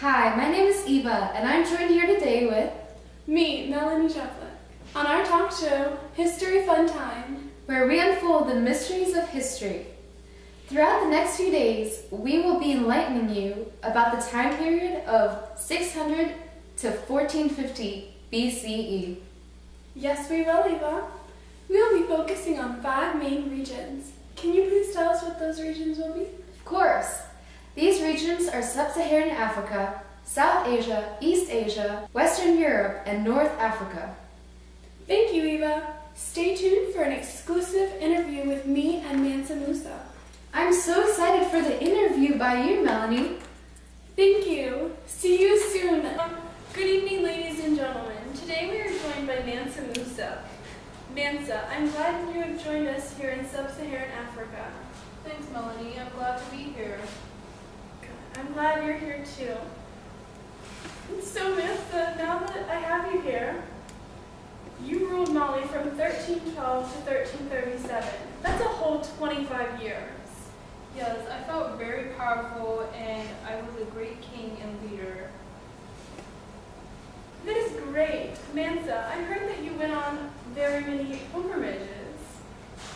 Hi, my name is Eva, and I'm joined here today with me, Melanie, on our talk show, History Fun Time, where we unfold the mysteries of history. Throughout the next few days, we will be enlightening you about the time period of 600 to 1450 BCE. Yes, we will, Eva. We will be focusing on 5 main regions. Can you please tell us what those regions will be? Of course. These regions are Sub-Saharan Africa, South Asia, East Asia, Western Europe, and North Africa. Thank you, Eva. Stay tuned for an exclusive interview with me and Mansa Musa. I'm so excited for the interview by you, Melanie. Thank you. See you soon. Good evening, ladies and gentlemen. Today we are joined by Mansa Musa. Mansa, I'm glad you have joined us here in Sub-Saharan Africa. Thanks, Melanie. I'm glad to be here. I'm glad you're here too. So, Mansa, now that I have you here, you ruled Mali from 1312 to 1337. That's a whole 25 years. Yes, I felt very powerful and I was a great king and leader. That is great. Mansa, I heard that you went on very many pilgrimages.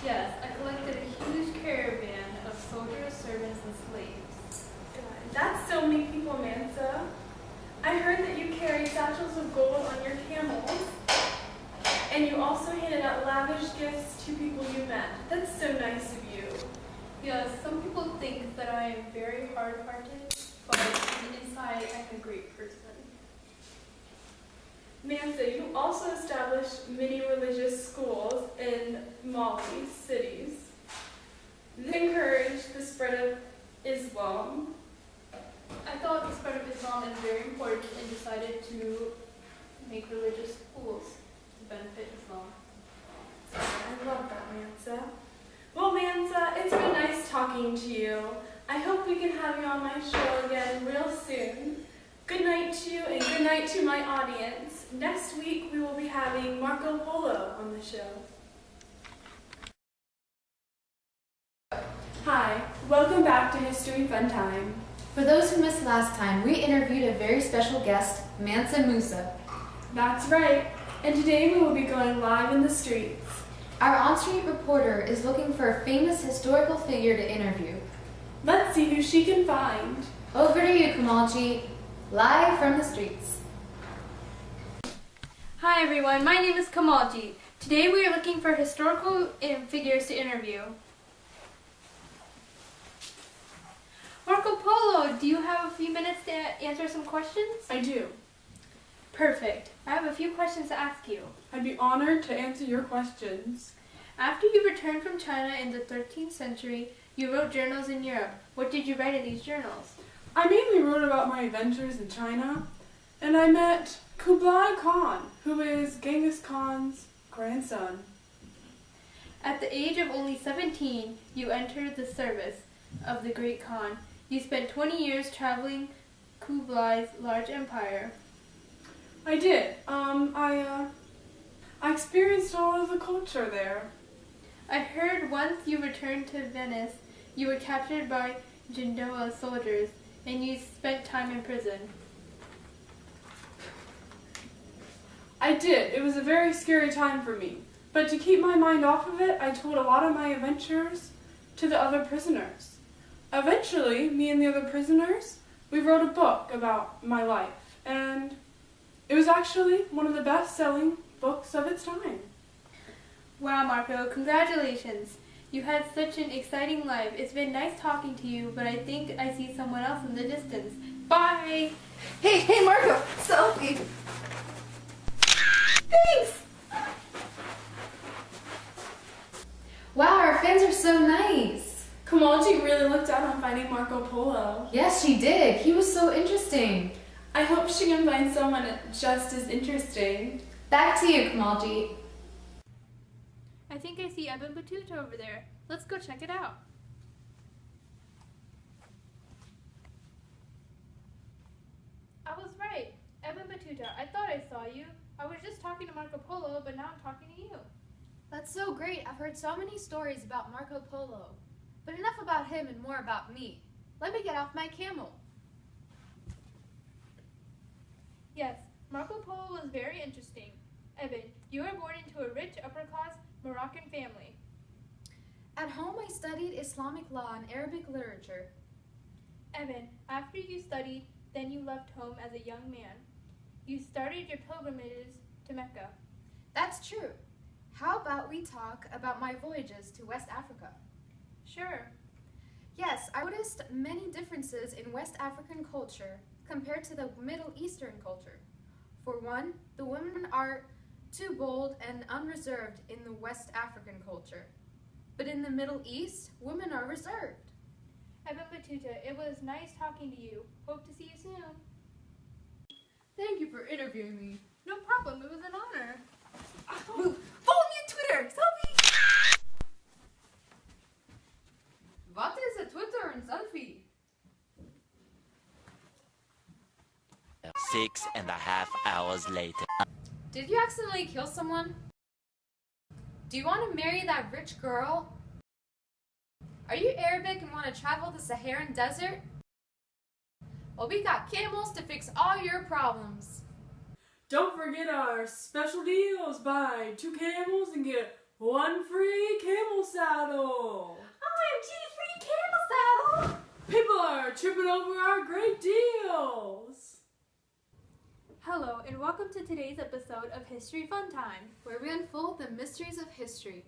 Yes, I collected a huge caravan of soldiers, servants, and slaves. God, that's so many people, Mansa. I heard that you carried satchels of gold on your camels, and you also handed out lavish gifts to people you met. That's so nice of you. Yes, some people think that I am very hard-hearted, but inside I'm a great person. Mansa, you also established many religious schools in Mali cities. This encouraged the spread of Islam. I thought the spread of Islam is very important and decided to make religious schools to benefit Islam. I love that, Mansa. Well, Mansa, it's been nice talking to you. I hope we can have you on my show again real soon. Good night to you and good night to my audience. Next week we will be having Marco Polo on the show. Hi, welcome back to History Fun Time. For those who missed last time, we interviewed a very special guest, Mansa Musa. That's right, and today we will be going live in the streets. Our on-street reporter is looking for a famous historical figure to interview. Let's see who she can find. Over to you, Kmaljeet, live from the streets. Hi everyone, my name is Kmaljeet. Today we are looking for historical figures to interview. Marco Polo, do you have a few minutes to answer some questions? I do. Perfect. I have a few questions to ask you. I'd be honored to answer your questions. After you returned from China in the 13th century, you wrote journals in Europe. What did you write in these journals? I mainly wrote about my adventures in China, and I met Kublai Khan, who is Genghis Khan's grandson. At the age of only 17, you entered the service of the great Khan. You spent 20 years traveling Kublai's large empire. I did. I experienced all of the culture there. I heard once you returned to Venice, you were captured by Genoa soldiers, and you spent time in prison. I did. It was a very scary time for me. But to keep my mind off of it, I told a lot of my adventures to the other prisoners. Eventually, me and the other prisoners, we wrote a book about my life, and it was actually one of the best-selling books of its time. Wow, Marco, congratulations. You had such an exciting life. It's been nice talking to you, but I think I see someone else in the distance. Bye! Hey, Marco, selfie. Thanks! Wow, our fans are so nice. Kmaljeet really looked out on finding Marco Polo. Yes, she did. He was so interesting. I hope she can find someone just as interesting. Back to you, Kmaljeet. I think I see Ebon Batuta over there. Let's go check it out. I was right. Ebon Batuta, I thought I saw you. I was just talking to Marco Polo, but now I'm talking to you. That's so great. I've heard so many stories about Marco Polo. But enough about him and more about me. Let me get off my camel. Yes, Marco Polo was very interesting. Evan, you were born into a rich upper-class Moroccan family. At home, I studied Islamic law and Arabic literature. Evan, after you studied, then you left home as a young man. You started your pilgrimages to Mecca. That's true. How about we talk about my voyages to West Africa? Sure. Yes, I noticed many differences in West African culture compared to the Middle Eastern culture. For one, the women are too bold and unreserved in the West African culture. But in the Middle East, women are reserved. Evan Batuta, it was nice talking to you. Hope to see you soon. Thank you for interviewing me. No problem, it was an honor. Move! Follow me on Twitter! Selfie! What is a Twitter and selfie? 6.5 hours later. Did you accidentally kill someone? Do you want to marry that rich girl? Are you Arabic and want to travel the Saharan desert? Well, we got camels to fix all your problems. Don't forget our special deals. Buy 2 camels and get 1 free camel saddle. OMG, free camel saddle! People are tripping over our great deals. Hello, and welcome to today's episode of History Fun Time. Where we unfold the mysteries of history.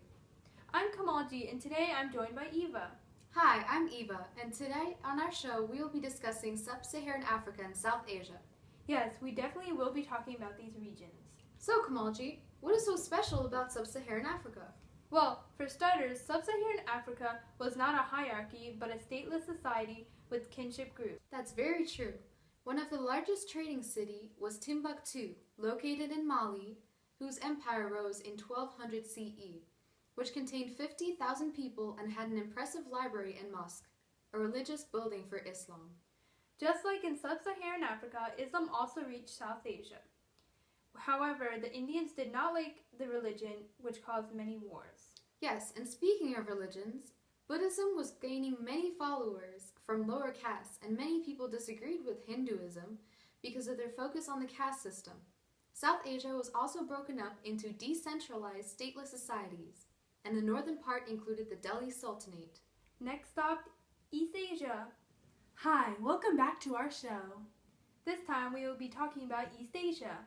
I'm Kmaljeet, and today I'm joined by Eva. Hi, I'm Eva, and today on our show we will be discussing Sub-Saharan Africa and South Asia. Yes, we definitely will be talking about these regions. So, Kmaljeet, what is so special about Sub-Saharan Africa? Well, for starters, Sub-Saharan Africa was not a hierarchy, but a stateless society with kinship groups. That's very true. One of the largest trading cities was Timbuktu, located in Mali, whose empire rose in 1200 CE, which contained 50,000 people and had an impressive library and mosque, a religious building for Islam. Just like in Sub-Saharan Africa, Islam also reached South Asia. However, the Indians did not like the religion, which caused many wars. Yes, and speaking of religions, Buddhism was gaining many followers from lower castes, and many people disagreed with Hinduism because of their focus on the caste system. South Asia was also broken up into decentralized stateless societies, and the northern part included the Delhi Sultanate. Next stop, East Asia. Hi, welcome back to our show. This time we will be talking about East Asia.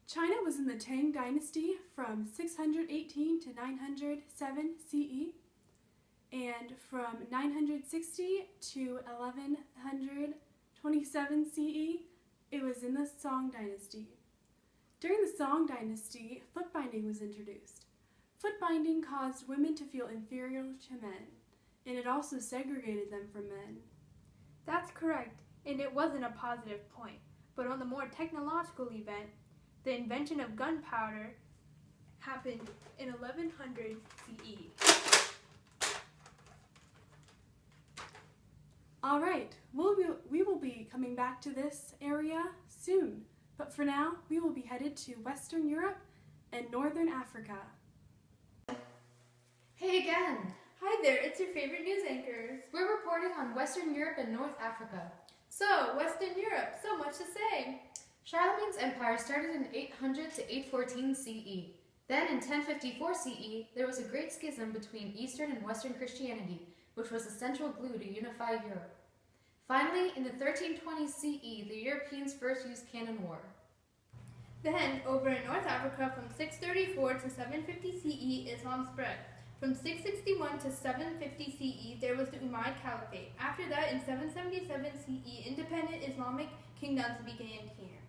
China was in the Tang Dynasty from 618 to 907 CE, and from 960 to 1127 CE, it was in the Song Dynasty. During the Song Dynasty, foot binding was introduced. Foot binding caused women to feel inferior to men, and it also segregated them from men. That's correct, and it wasn't a positive point. But on the more technological event, the invention of gunpowder happened in 1100 CE. All right, we will be coming back to this area soon, but for now, we will be headed to Western Europe and Northern Africa. Hey again! Hi there, it's your favorite news anchors. We're reporting on Western Europe and North Africa. So, Western Europe, so much to say. Charlemagne's empire started in 800 to 814 CE. Then in 1054 CE, there was a great schism between Eastern and Western Christianity, which was the central glue to unify Europe. Finally, in the 1320 CE, the Europeans first used cannon war. Then, over in North Africa, from 634 to 750 CE, Islam spread. From 661 to 750 CE, there was the Umayyad Caliphate. After that, in 777 CE, independent Islamic kingdoms began here.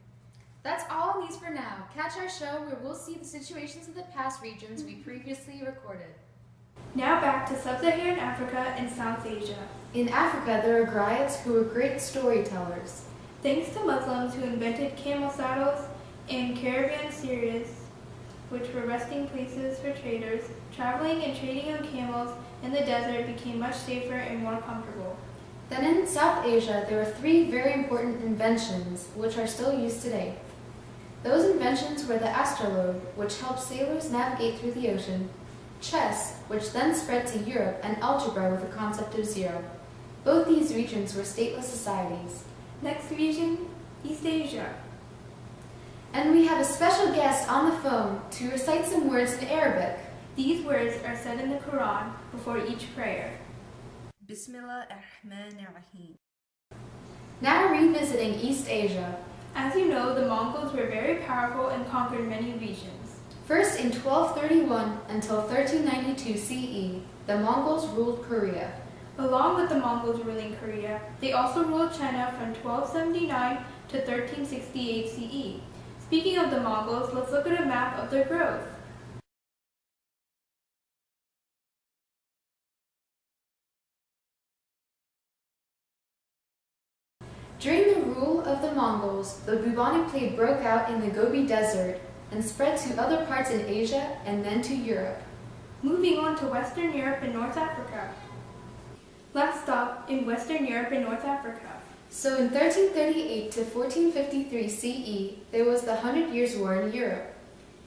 That's all on these for now. Catch our show where we'll see the situations of the past regions we previously recorded. Now back to Sub-Saharan Africa and South Asia. In Africa, there are griots who were great storytellers. Thanks to Muslims who invented camel saddles and caravanserais, which were resting places for traders, traveling and trading on camels in the desert became much safer and more comfortable. Then in South Asia, there were 3 very important inventions which are still used today. Those inventions were the astrolabe, which helped sailors navigate through the ocean, chess, which then spread to Europe, and algebra with the concept of zero. Both these regions were stateless societies. Next region, East Asia. And we have a special guest on the phone to recite some words in Arabic. These words are said in the Quran before each prayer. Bismillah ar-Rahman ar-Rahim. Now revisiting East Asia. As you know, the Mongols were very powerful and conquered many regions. First in 1231 until 1392 CE, the Mongols ruled Korea. Along with the Mongols ruling Korea, they also ruled China from 1279 to 1368 CE. Speaking of the Mongols, let's look at a map of their growth. During the rule of the Mongols, the bubonic plague broke out in the Gobi Desert and spread to other parts in Asia and then to Europe. Moving on to Western Europe and North Africa. Last stop in Western Europe and North Africa. So in 1338 to 1453 CE, there was the 100 Years' War in Europe.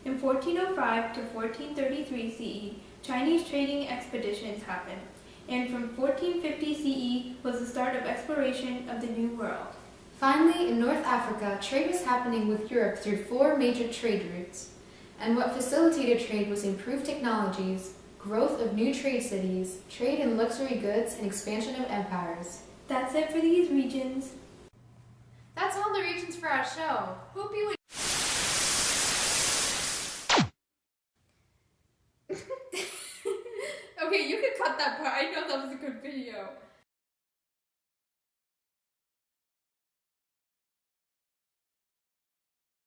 In 1405 to 1433 CE, Chinese trading expeditions happened, and from 1450 CE was the start of exploration of the New World. Finally, in North Africa, trade was happening with Europe through 4 major trade routes. And what facilitated trade was improved technologies, growth of new trade cities, trade in luxury goods, and expansion of empires. That's it for these regions. That's all the regions for our show. Hope you Okay, you can cut that part. I know that was a good